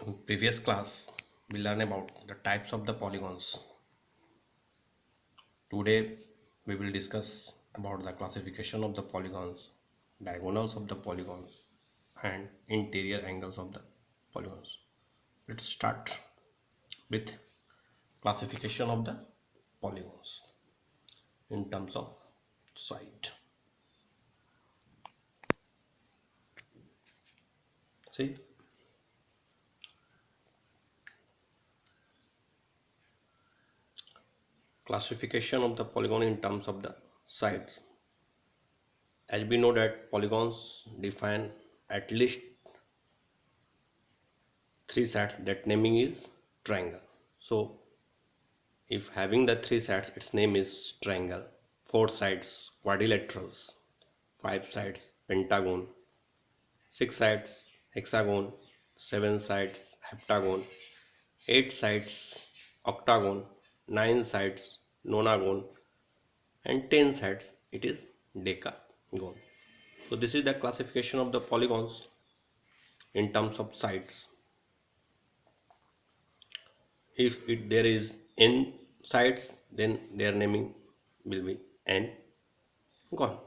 In previous class, we learned about the types of the polygons. Today, we will discuss about the classification of the polygons, diagonals of the polygons, and interior angles of the polygons. Let's start with classification of the polygons in terms of side. See, classification of the polygon in terms of the sides. As we know that polygons define at least three sides, that naming is triangle. So if having the three sides, its name is triangle. Four sides quadrilaterals, five sides pentagon, six sides hexagon, seven sides heptagon, eight sides octagon, nine sides nonagon, and 10 sides it is decagon. So this is the classification of the polygons in terms of sides. If there is n sides, then their naming will be n gon.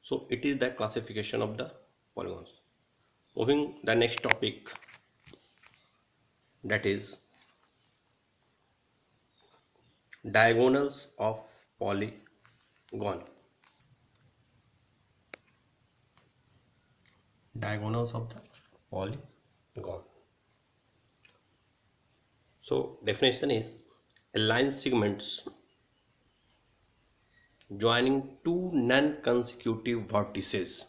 So it is the classification of the polygons. Moving the next topic, that is diagonals of polygon. Diagonals of the polygon. So definition is a line segments joining two non-consecutive vertices.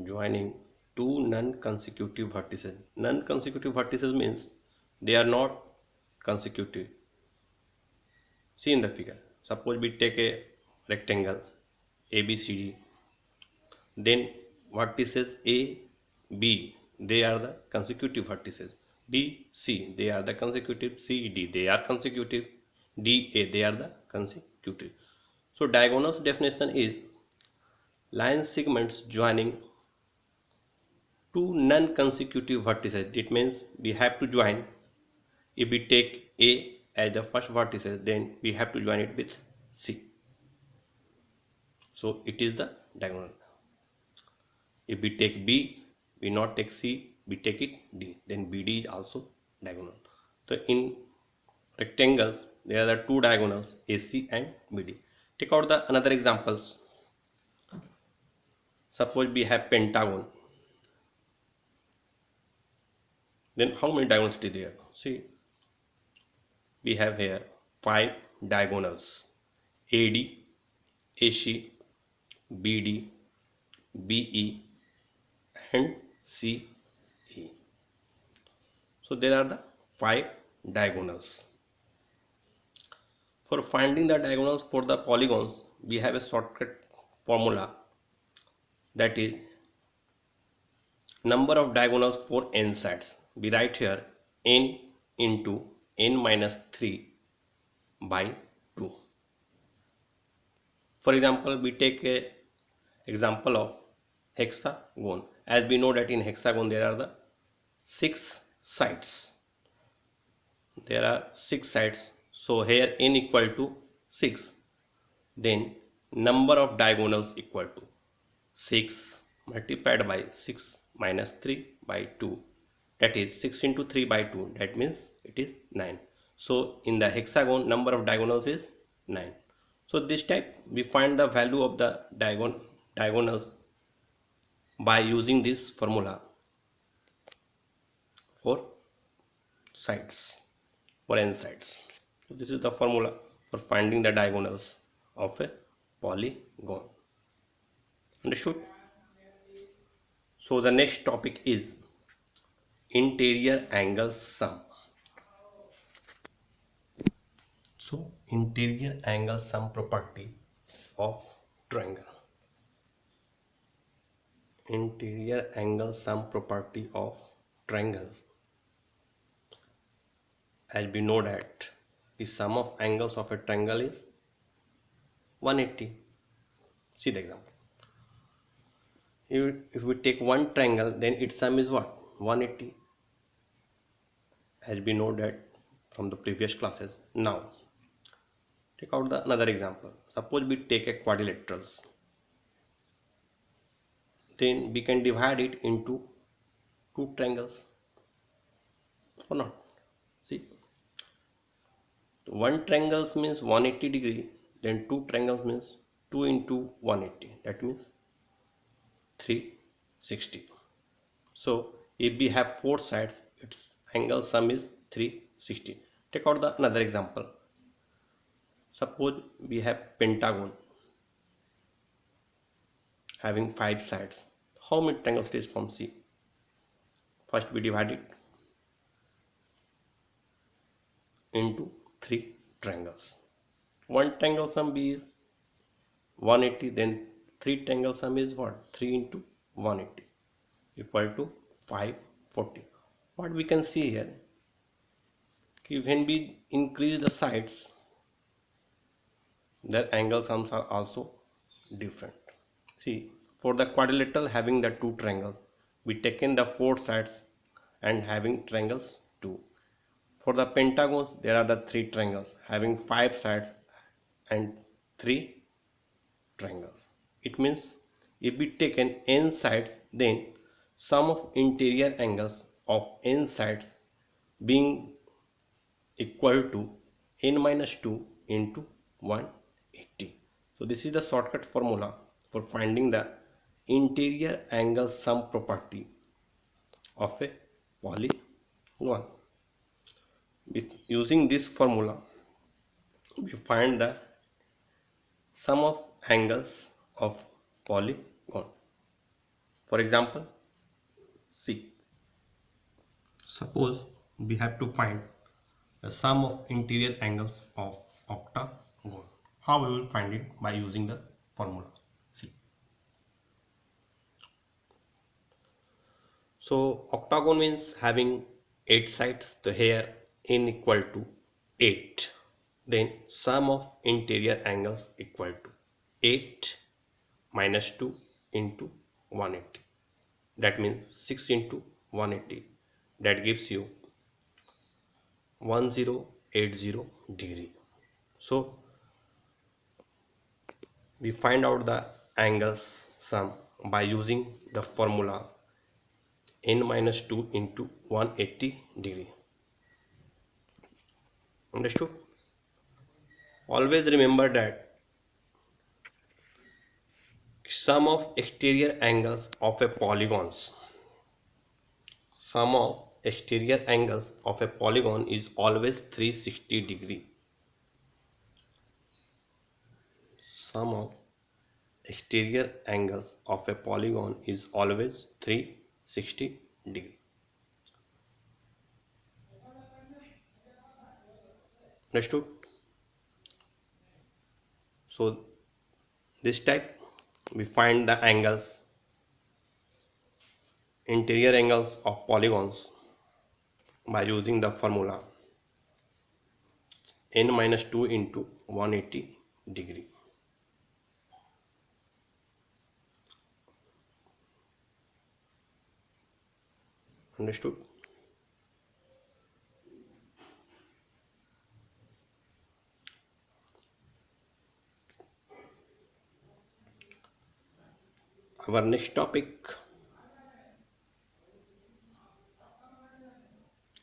Joining two non-consecutive vertices. Non-consecutive vertices means they are not consecutive. See in the figure. Suppose we take a rectangle ABCD. Then vertices A, B, they are the consecutive vertices. B, C, they are the consecutive. C, D, they are consecutive. D, A, they are the consecutive. So diagonals definition is line segments joining two non-consecutive vertices. It means we have to join. If we take A as the first vertices, then we have to join it with C. So it is the diagonal. If we take B, we not take C, we take it D, then BD is also diagonal. So in rectangles, there are the two diagonals AC and BD. Take out the another examples. Suppose we have pentagon. Then how many diagonals are there? See, we have here 5 diagonals: AD, AC, BD, BE, and CE. So there are the 5 diagonals. For finding the diagonals for the polygons, we have a shortcut formula, that is number of diagonals for n sides. We write here n into n minus 3 by 2. For example, we take a example of hexagon. As we know that in hexagon there are the 6 sides. There are 6 sides. So here n equal to 6. Then number of diagonals equal to 6 multiplied by 6 minus 3 by 2. That is 6 into 3 by 2. That means it is 9. So in the hexagon, number of diagonals is 9. So this type we find the value of the diagonals by using this formula for sides, for n sides. So this is the formula for finding the diagonals of a polygon. Understood? So the next topic is interior angle sum. So interior angle sum property of triangle. Interior angle sum property of triangles. As we know that the sum of angles of a triangle is 180. See the example. If we take one triangle, then its sum is what? 180, as we know that from the previous classes. Now take out the another example. Suppose we take a quadrilaterals, then we can divide it into two triangles or not. See, one triangles means 180 degree, then two triangles means 2 into 180, that means 360. So if we have four sides, its angle sum is 360. Take out the another example. Suppose we have pentagon having five sides. How many triangles it is from C? First we divide it into three triangles. One triangle sum B is 180, then three triangle sum is what? 3 into 180 equal to 540. What we can see here, when we increase the sides, their angle sums are also different. See, for the quadrilateral having the two triangles, we taken the four sides and having triangles 2. For the pentagons, there are the three triangles having five sides and three triangles. It means if we take an n sides, then sum of interior angles of n sides being equal to n minus 2 into 180. So this is the shortcut formula for finding the interior angle sum property of a polygon. With using this formula, we find the sum of angles of polygon. For example, see, suppose we have to find the sum of interior angles of octagon. How we will find it? By using the formula. See, so octagon means having 8 sides. So here n equal to 8. Then sum of interior angles equal to 8 minus 2 into 180. That means 6 into 180. That gives you 1080 degree. So we find out the angles sum by using the formula n minus 2 into 180 degree. Understood? Always remember that sum of exterior angles of a polygons, sum of exterior angles of a polygon is always 360 degree. Sum of exterior angles of a polygon is always 360 degree. Understood? So this type we find the angles, interior angles of polygons by using the formula n minus 2 into 180 degree. Understood? Our next topic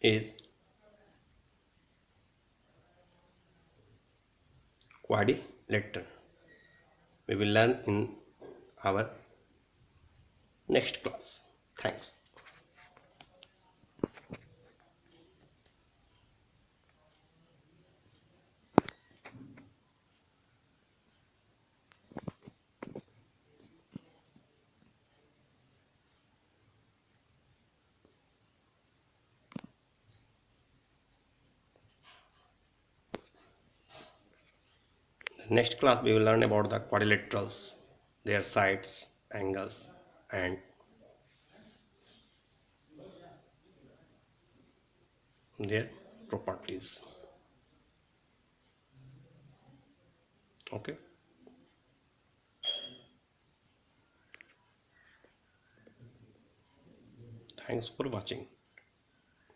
is quadrilateral. We will learn in our next class. Thanks. Next class we will learn about the quadrilaterals, their sides, angles, and their properties. Okay. Thanks for watching.